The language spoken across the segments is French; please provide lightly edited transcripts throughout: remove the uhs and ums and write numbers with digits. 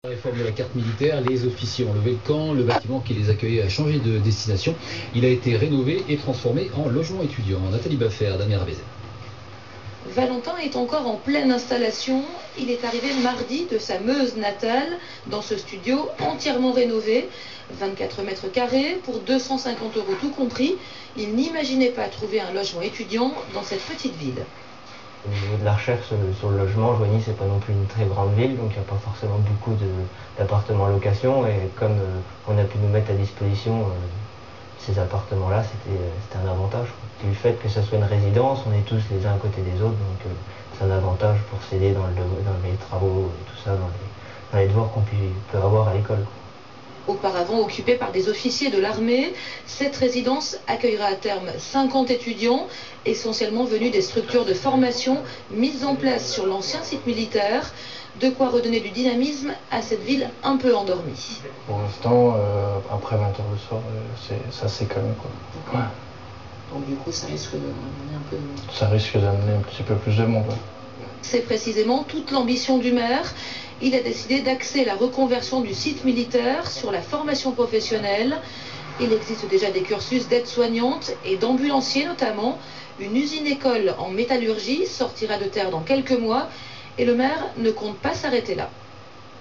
La réforme de la carte militaire, les officiers ont levé le camp, le bâtiment qui les accueillait a changé de destination. Il a été rénové et transformé en logement étudiant. Nathalie Baffer, Damien Rabézet. Valentin est encore en pleine installation. Il est arrivé mardi de sa Meuse natale dans ce studio entièrement rénové. 24 mètres carrés pour 250 € tout compris. Il n'imaginait pas trouver un logement étudiant dans cette petite ville. Au niveau de la recherche sur le logement, Joigny c'est pas non plus une très grande ville, donc il n'y a pas forcément beaucoup d'appartements en location, et comme on a pu nous mettre à disposition ces appartements-là, c'était un avantage. Du fait que ce soit une résidence, on est tous les uns à côté des autres, donc c'est un avantage pour s'aider dans les travaux et tout ça, dans les devoirs qu'on peut avoir à l'école. Auparavant occupée par des officiers de l'armée, cette résidence accueillera à terme 50 étudiants, essentiellement venus des structures de formation mises en place sur l'ancien site militaire. De quoi redonner du dynamisme à cette ville un peu endormie. Pour l'instant, après 20 h le soir, ça s'est calmé, quoi. Ouais. Donc du coup, ça risque d'amener un peu... Ça risque d'amener un petit peu plus de monde, ouais. C'est précisément toute l'ambition du maire. Il a décidé d'axer la reconversion du site militaire sur la formation professionnelle. Il existe déjà des cursus d'aide-soignante et d'ambulancier notamment. Une usine-école en métallurgie sortira de terre dans quelques mois et le maire ne compte pas s'arrêter là.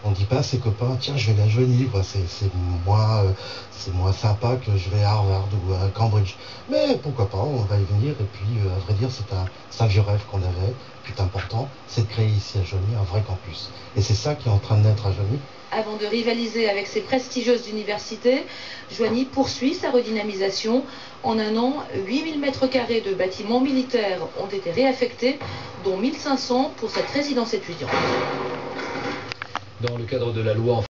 On ne dit pas à ses copains, tiens, je vais à Joigny, quoi. C'est moins sympa que je vais à Harvard ou à Cambridge. Mais pourquoi pas, on va y venir. Et puis, à vrai dire, c'est un vieux rêve qu'on avait. Ce qui est important, c'est de créer ici à Joigny un vrai campus. Et c'est ça qui est en train de naître à Joigny. Avant de rivaliser avec ses prestigieuses universités, Joigny poursuit sa redynamisation. En un an, 8000 m² de bâtiments militaires ont été réaffectés, dont 1500 pour cette résidence étudiante. Dans le cadre de la loi en